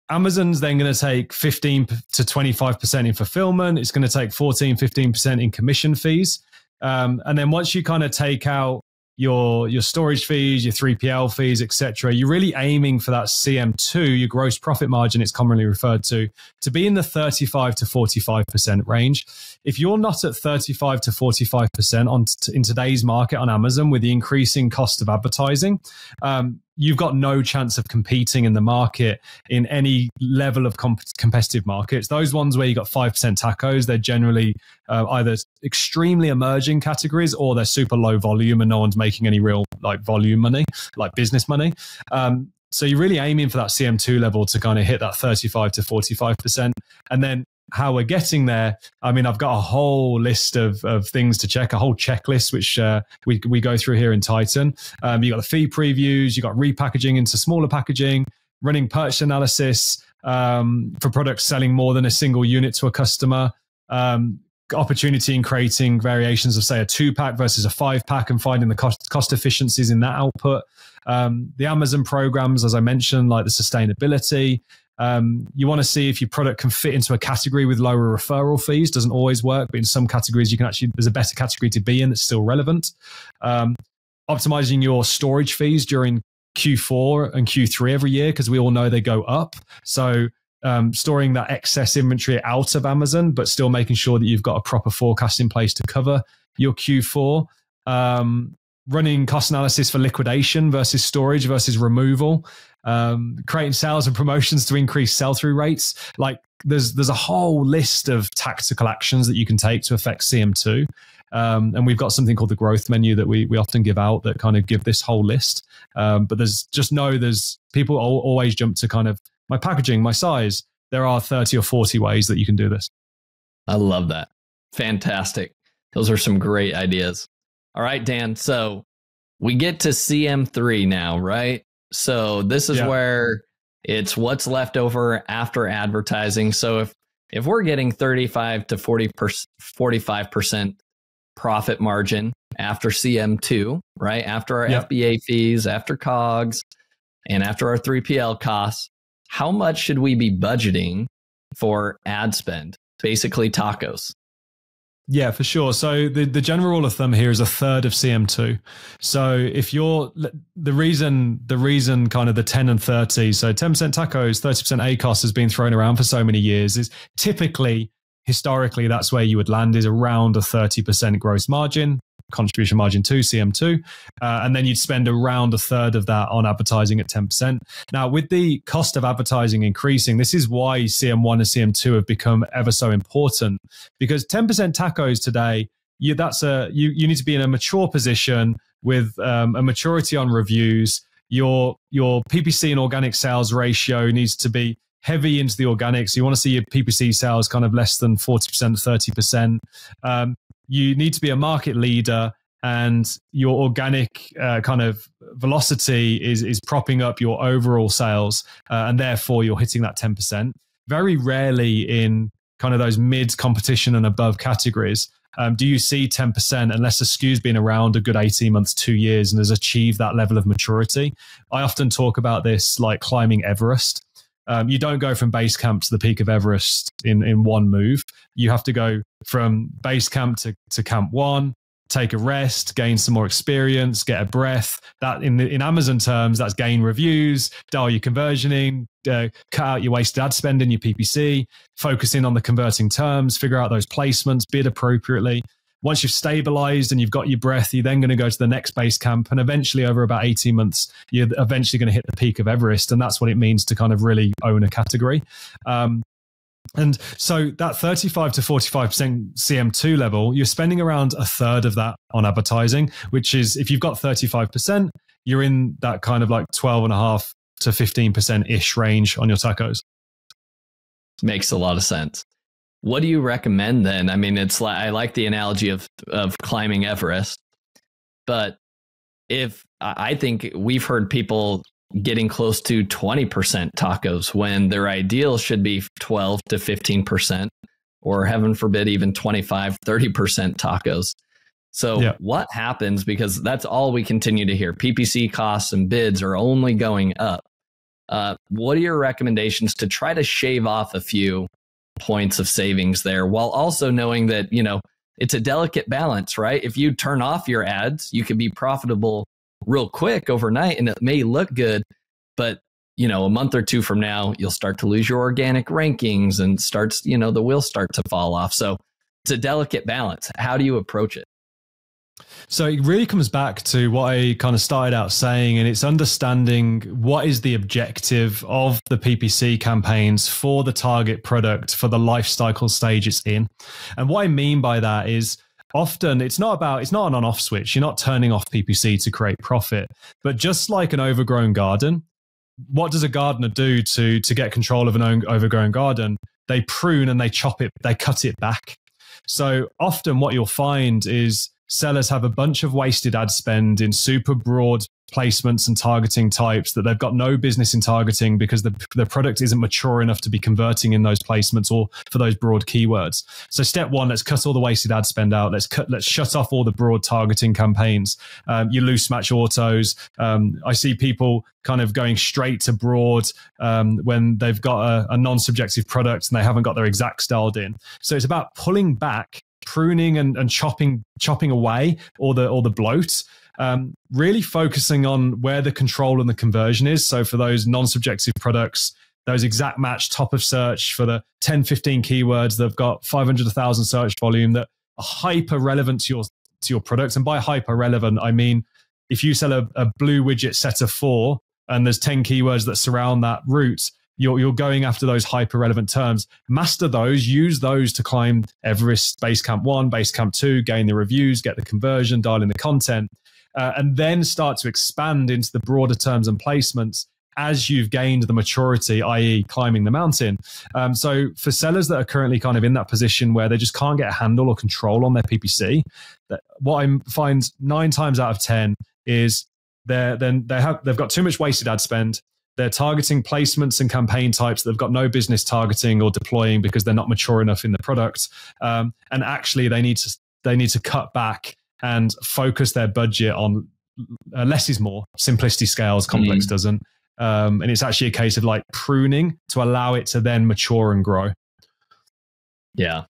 Amazon's then going to take 15 to 25% in fulfillment. It's going to take 14, 15% in commission fees. And then once you kind of take out your storage fees, your 3PL fees, etc., you're really aiming for that CM2, your gross profit margin, it's commonly referred to be in the 35 to 45% range. If you're not at 35 to 45% in today's market on Amazon with the increasing cost of advertising, you've got no chance of competing in the market in any level of competitive markets. Those ones where you got 5% tacos, they're generally either extremely emerging categories or they're super low volume and no one's making any real like volume money, like business money. So you're really aiming for that CM2 level to kind of hit that 35 to 45%. And then how we're getting there, I mean, I've got a whole list of things to check, a whole checklist, which we go through here in Titan. You got the fee previews, you got repackaging into smaller packaging, running purchase analysis for products selling more than a single unit to a customer, opportunity in creating variations of, say, a 2-pack versus a 5-pack and finding the cost efficiencies in that output. The Amazon programs, as I mentioned, like the sustainability. You want to see if your product can fit into a category with lower referral fees. Doesn't always work, but in some categories you can actually, there's a better category to be in that's still relevant. Optimizing your storage fees during Q4 and Q3 every year, because we all know they go up. So storing that excess inventory out of Amazon, but still making sure that you've got a proper forecast in place to cover your Q4. Running cost analysis for liquidation versus storage versus removal. Creating sales and promotions to increase sell-through rates. Like there's a whole list of tactical actions that you can take to affect CM2. And we've got something called the growth menu that we often give out that kind of give this whole list. But there's people always jump to kind of my packaging, my size. There are 30 or 40 ways that you can do this. I love that. Fantastic. Those are some great ideas. All right, Dan. So we get to CM3 now, right? So this is where it's what's left over after advertising. So if we're getting 35 to 45% profit margin after CM2, right? After our FBA fees, after COGS, and after our 3PL costs, how much should we be budgeting for ad spend? Basically tacos. Yeah, for sure. So the general rule of thumb here is a third of CM2. So if you're the reason kind of the 10 and 30, so 10% tacos, 30% ACOS has been thrown around for so many years, is typically, historically, that's where you would land, is around a 30% gross margin, contribution margin to CM2. And then you'd spend around a third of that on advertising at 10%. Now, with the cost of advertising increasing, this is why CM1 and CM2 have become ever so important, because 10% tacos today, you need to be in a mature position with a maturity on reviews. Your PPC and organic sales ratio needs to be heavy into the organics. You want to see your PPC sales kind of less than 40%, 30%. You need to be a market leader, and your organic kind of velocity is propping up your overall sales, and therefore you're hitting that 10%. Very rarely in kind of those mid competition and above categories do you see 10% unless a SKU's been around a good 18 months, 2 years, and has achieved that level of maturity. I often talk about this like climbing Everest. You don't go from base camp to the peak of Everest in one move. You have to go from base camp to camp one, take a rest, gain some more experience, get a breath. That in Amazon terms, that's gain reviews, dial your conversioning, cut out your wasted ad spend in your PPC, focus in on the converting terms, figure out those placements, bid appropriately. Once you've stabilized and you've got your breath, you're then going to go to the next base camp. And eventually, over about 18 months, you're eventually going to hit the peak of Everest. And that's what it means to kind of really own a category. And so that 35 to 45% CM2 level, you're spending around a third of that on advertising, which is, if you've got 35%, you're in that kind of like 12.5 to 15%-ish range on your tacos. Makes a lot of sense. What do you recommend then? I mean, it's like, I like the analogy of climbing Everest, but I think we've heard people getting close to 20% tacos when their ideal should be 12 to 15%, or heaven forbid, even 25, 30% tacos. So what happens? Because that's all we continue to hear. PPC costs and bids are only going up. What are your recommendations to try to shave off a few points of savings there, while also knowing that, it's a delicate balance, right? If you turn off your ads, you could be profitable real quick overnight, and it may look good, but a month or two from now, you'll start to lose your organic rankings and the wheels start to fall off. So it's a delicate balance. How do you approach it? So it really comes back to what I kind of started out saying, and it's understanding what is the objective of the PPC campaigns for the target product, for the life cycle stage it's in. And what I mean by that is, often it's not an on-off switch. You're not turning off PPC to create profit, but just like an overgrown garden, what does a gardener do to get control of an overgrown garden? They prune and they chop it, they cut it back. So often what you'll find is sellers have a bunch of wasted ad spend in super broad placements and targeting types that they've got no business in targeting, because the product isn't mature enough to be converting in those placements or for those broad keywords. So step one, let's cut all the wasted ad spend out. Let's shut off all the broad targeting campaigns. You loose match autos. I see people kind of going straight to broad when they've got a non-subjective product and they haven't got their exact dialed in. So it's about pulling back, pruning and chopping away all the bloat. Really focusing on where the control and the conversion is. So for those non-subjective products, those exact match top of search for the 10, 15 keywords that have got 500, 1,000 search volume that are hyper relevant to your product. And by hyper relevant, I mean, if you sell a blue widget set of 4 and there's 10 keywords that surround that route, you're going after those hyper relevant terms. Master those, use those to climb Everest, Basecamp 1, Basecamp 2, gain the reviews, get the conversion, dial in the content. And then start to expand into the broader terms and placements as you've gained the maturity, i.e. climbing the mountain. So for sellers that are currently kind of in that position where they just can't get a handle or control on their PPC, what I find 9 times out of 10 is they've got too much wasted ad spend. they're targeting placements and campaign types that have got no business targeting or deploying because they're not mature enough in the product. And actually they need to cut back and focus their budget on less is more. Simplicity scales, complex doesn't. And it's actually a case of like pruning to allow it to then mature and grow. Yeah.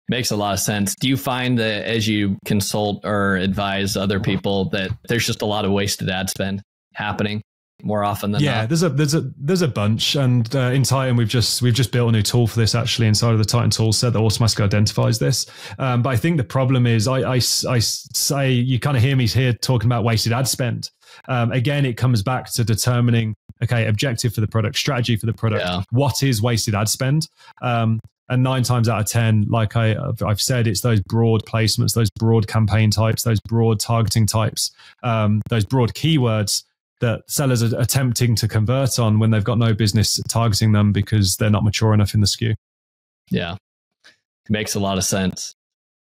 Makes a lot of sense. Do you find that as you consult or advise other people that there's just a lot of wasted ad spend happening more often than not? There's a bunch, and in Titan we've just built a new tool for this actually inside of the Titan tool set that automatically identifies this. But I think the problem is I say you kind of hear me here talking about wasted ad spend. Again, it comes back to determining objective for the product, strategy for the product. Yeah. What is wasted ad spend? And 9 times out of 10, like I've said, it's those broad placements, those broad campaign types, those broad targeting types, those broad keywords that sellers are attempting to convert on when they've got no business targeting them because they're not mature enough in the SKU. Yeah, makes a lot of sense.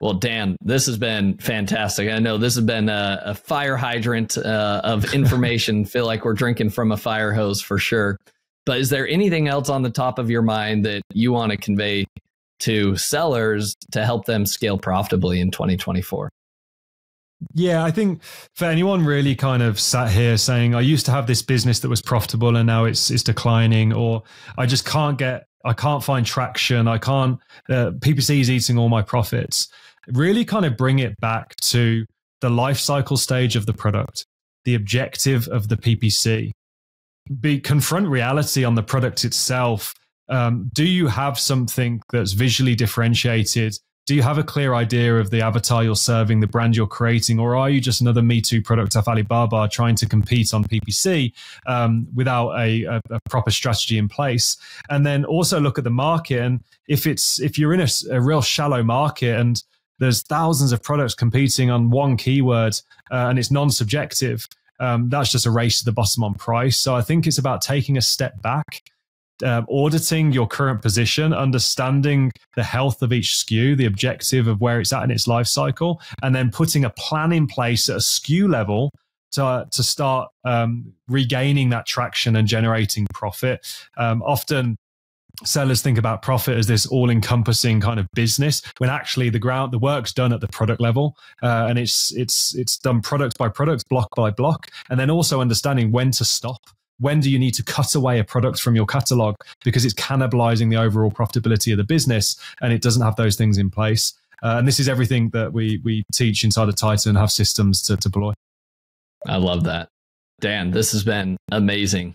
Well, Dan, this has been fantastic. I know this has been a fire hydrant of information. Feel like we're drinking from a fire hose for sure. But is there anything else on the top of your mind that you want to convey to sellers to help them scale profitably in 2024? Yeah, I think for anyone really kind of sat here saying, I used to have this business that was profitable and now it's declining, or I just can't find traction. PPC is eating all my profits. Really kind of bring it back to the life cycle stage of the product, the objective of the PPC. Confront reality on the product itself. Do you have something that's visually differentiated? Do you have a clear idea of the avatar you're serving, the brand you're creating, or are you just another Me Too product off Alibaba trying to compete on PPC without a proper strategy in place? And then also look at the market. And if you're in a real shallow market and there's thousands of products competing on one keyword and it's non-subjective, that's just a race to the bottom on price. So I think it's about taking a step back, auditing your current position, understanding the health of each SKU, the objective of where it's at in its life cycle, and then putting a plan in place at a SKU level to start regaining that traction and generating profit. Often sellers think about profit as this all-encompassing kind of business, when actually the work's done at the product level, and it's done product by product, block by block, and then also understanding when to stop. When do you need to cut away a product from your catalog because it's cannibalizing the overall profitability of the business and it doesn't have those things in place? And this is everything that we teach inside of Titan and have systems to deploy. I love that. Dan, this has been amazing.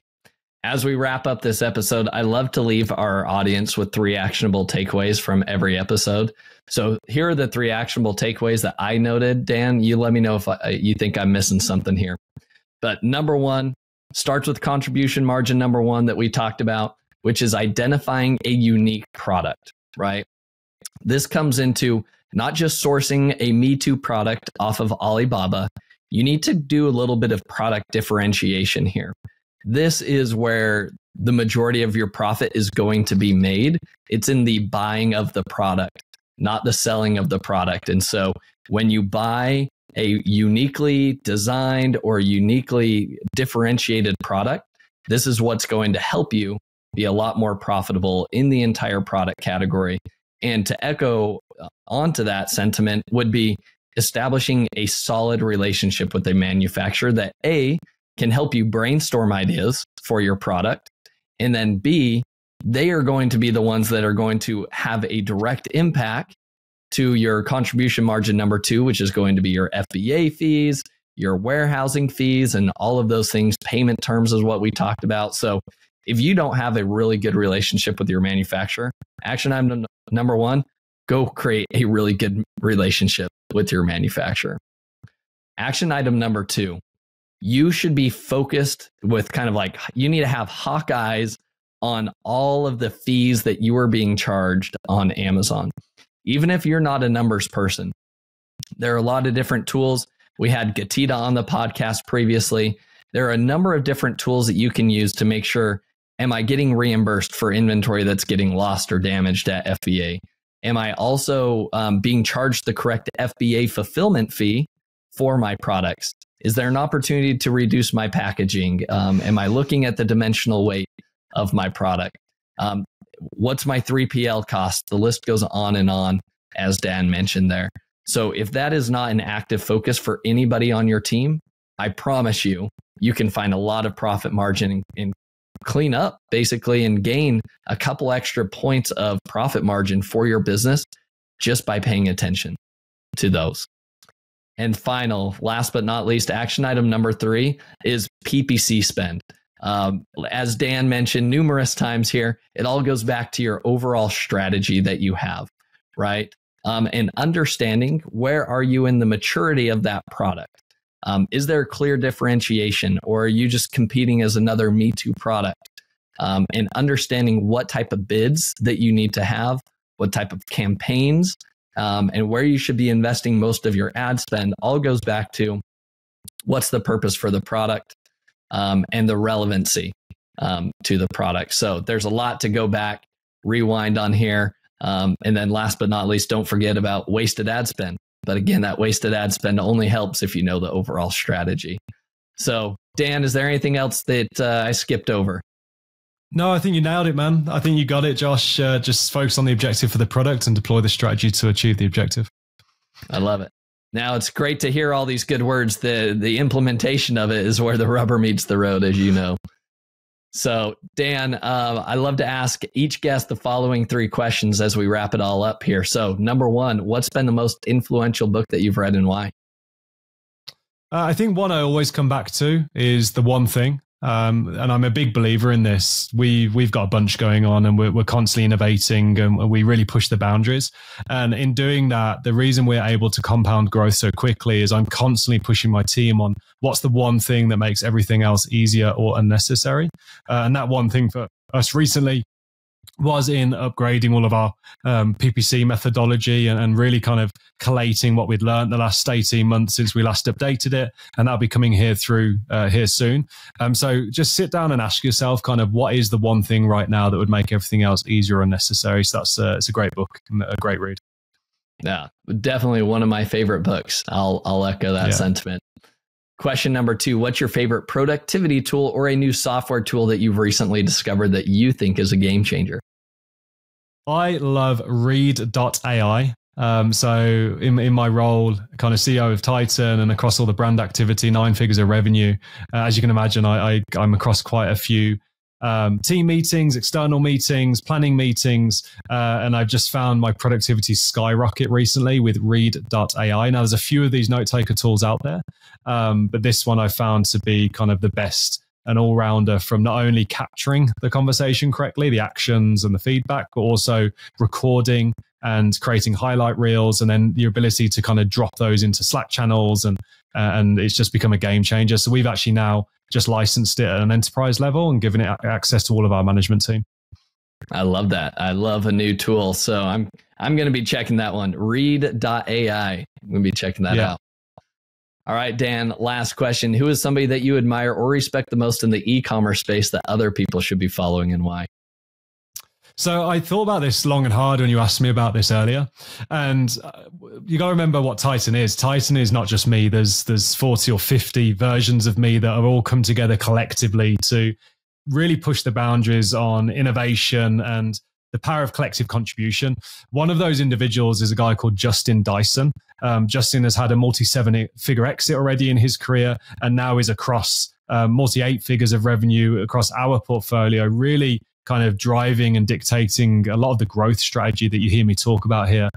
As we wrap up this episode, I love to leave our audience with 3 actionable takeaways from every episode. So here are the 3 actionable takeaways that I noted. Dan, you let me know if you think I'm missing something here. But number 1 starts with contribution margin number 1 that we talked about, which is identifying a unique product, right? This comes into not just sourcing a Me Too product off of Alibaba. You need to do a little bit of product differentiation here. This is where the majority of your profit is going to be made. It's in the buying of the product, not the selling of the product. And so when you buy a uniquely designed or uniquely differentiated product, this is what's going to help you be a lot more profitable in the entire product category. And to echo onto that sentiment would be establishing a solid relationship with a manufacturer that A, can help you brainstorm ideas for your product, and then B, they are going to be the ones that are going to have a direct impact to your contribution margin number 2, which is going to be your FBA fees, your warehousing fees, and all of those things. Payment terms is what we talked about. So if you don't have a really good relationship with your manufacturer, action item number 1, go create a really good relationship with your manufacturer. Action item number 2, you should be focused with kind of like, you need to have hawk eyes on all of the fees that you are being charged on Amazon. Even if you're not a numbers person, there are a lot of different tools. We had Gatita on the podcast previously. There are a number of different tools that you can use to make sure, am I getting reimbursed for inventory that's getting lost or damaged at FBA? Am I also being charged the correct FBA fulfillment fee for my products? Is there an opportunity to reduce my packaging? Am I looking at the dimensional weight of my product? What's my 3PL cost? The list goes on, as Dan mentioned there. So if that is not an active focus for anybody on your team, I promise you, you can find a lot of profit margin and clean up basically and gain a couple extra points of profit margin for your business just by paying attention to those. And final, last but not least, action item number 3 is PPC spend. As Dan mentioned numerous times here, it all goes back to your overall strategy that you have, right? And understanding where are you in the maturity of that product. Is there clear differentiation, or are you just competing as another Me Too product? And understanding what type of bids that you need to have, what type of campaigns, and where you should be investing most of your ad spend all goes back to what's the purpose for the product and the relevancy to the product. So there's a lot to go back, rewind on here. And then last but not least, don't forget about wasted ad spend. But again, that wasted ad spend only helps if you know the overall strategy. So Dan, is there anything else that I skipped over? No, I think you nailed it, man. I think you got it, Josh. Just focus on the objective for the product and deploy the strategy to achieve the objective. I love it. Now, it's great to hear all these good words. The implementation of it is where the rubber meets the road, as you know. So, Dan, I love to ask each guest the following 3 questions as we wrap it all up here. So, number 1, what's been the most influential book that you've read and why? I think one I always come back to is The One Thing. And I'm a big believer in this. We've got a bunch going on, and we're constantly innovating, and we really push the boundaries. And in doing that, the reason we're able to compound growth so quickly is I'm constantly pushing my team on what's the one thing that makes everything else easier or unnecessary. And that one thing for us recently was in upgrading all of our PPC methodology and really kind of collating what we'd learned the last 18 months since we last updated it. And that'll be coming here soon. So just sit down and ask yourself kind of what is the one thing right now that would make everything else easier or unnecessary. So it's a great book and a great read. Yeah, definitely one of my favorite books. I'll echo that sentiment. Question number 2, what's your favorite productivity tool or a new software tool that you've recently discovered that you think is a game changer? I love read.ai. So in my role, kind of CEO of Titan and across all the brand activity, 9 figures of revenue, as you can imagine, I'm across quite a few team meetings, external meetings, planning meetings, and I've just found my productivity skyrocket recently with read.ai. Now, there's a few of these note taker tools out there, but this one I found to be kind of the best, an all-rounder from not only capturing the conversation correctly, the actions and the feedback, but also recording and creating highlight reels, and then the ability to kind of drop those into Slack channels, and it's just become a game changer. So we've actually now just licensed it at an enterprise level and given it access to all of our management team. I love that. I love a new tool. So I'm going to be checking that one. Read.ai. I'm going to be checking that out. All right, Dan, last question. Who is somebody that you admire or respect the most in the e-commerce space that other people should be following, and why? So I thought about this long and hard when you asked me about this earlier. And you got to remember what Titan is. Titan is not just me. There's 40 or 50 versions of me that have all come together collectively to really push the boundaries on innovation and the power of collective contribution. One of those individuals is a guy called Justin Dyson. Justin has had a multi-7-figure exit already in his career, and now is across multi-8 figures of revenue across our portfolio, really kind of driving and dictating a lot of the growth strategy that you hear me talk about here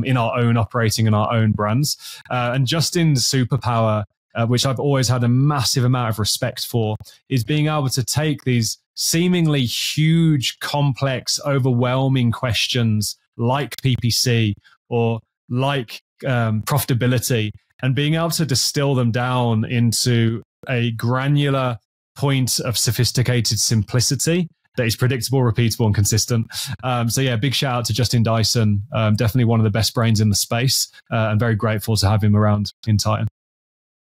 in our own operating and our own brands. And Justin's superpower, which I've always had a massive amount of respect for, is being able to take these seemingly huge, complex, overwhelming questions like PPC or like profitability, and being able to distill them down into a granular point of sophisticated simplicity that is predictable, repeatable, and consistent. So yeah, big shout out to Justin Dyson. Definitely one of the best brains in the space, and very grateful to have him around in Titan.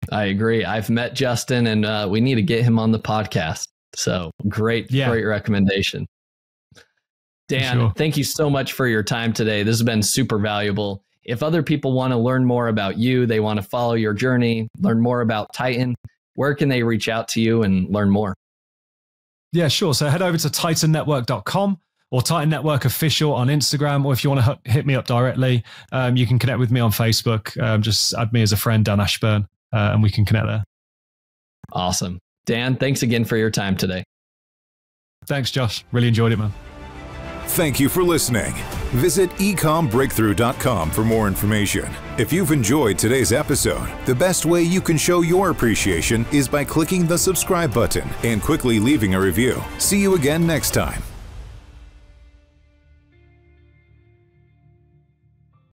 I agree. I've met Justin, and we need to get him on the podcast. So great recommendation. Dan, Thank you so much for your time today. This has been super valuable. If other people want to learn more about you, they want to follow your journey, learn more about Titan, where can they reach out to you and learn more? Yeah, sure. So head over to titannetwork.com or Titan Network Official on Instagram, or if you want to hit me up directly, you can connect with me on Facebook. Just add me as a friend, Dan Ashburn, and we can connect there. Awesome. Dan, thanks again for your time today. Thanks, Josh. Really enjoyed it, man. Thank you for listening. Visit ecommbreakthrough.com for more information. If you've enjoyed today's episode, the best way you can show your appreciation is by clicking the subscribe button and quickly leaving a review. See you again next time.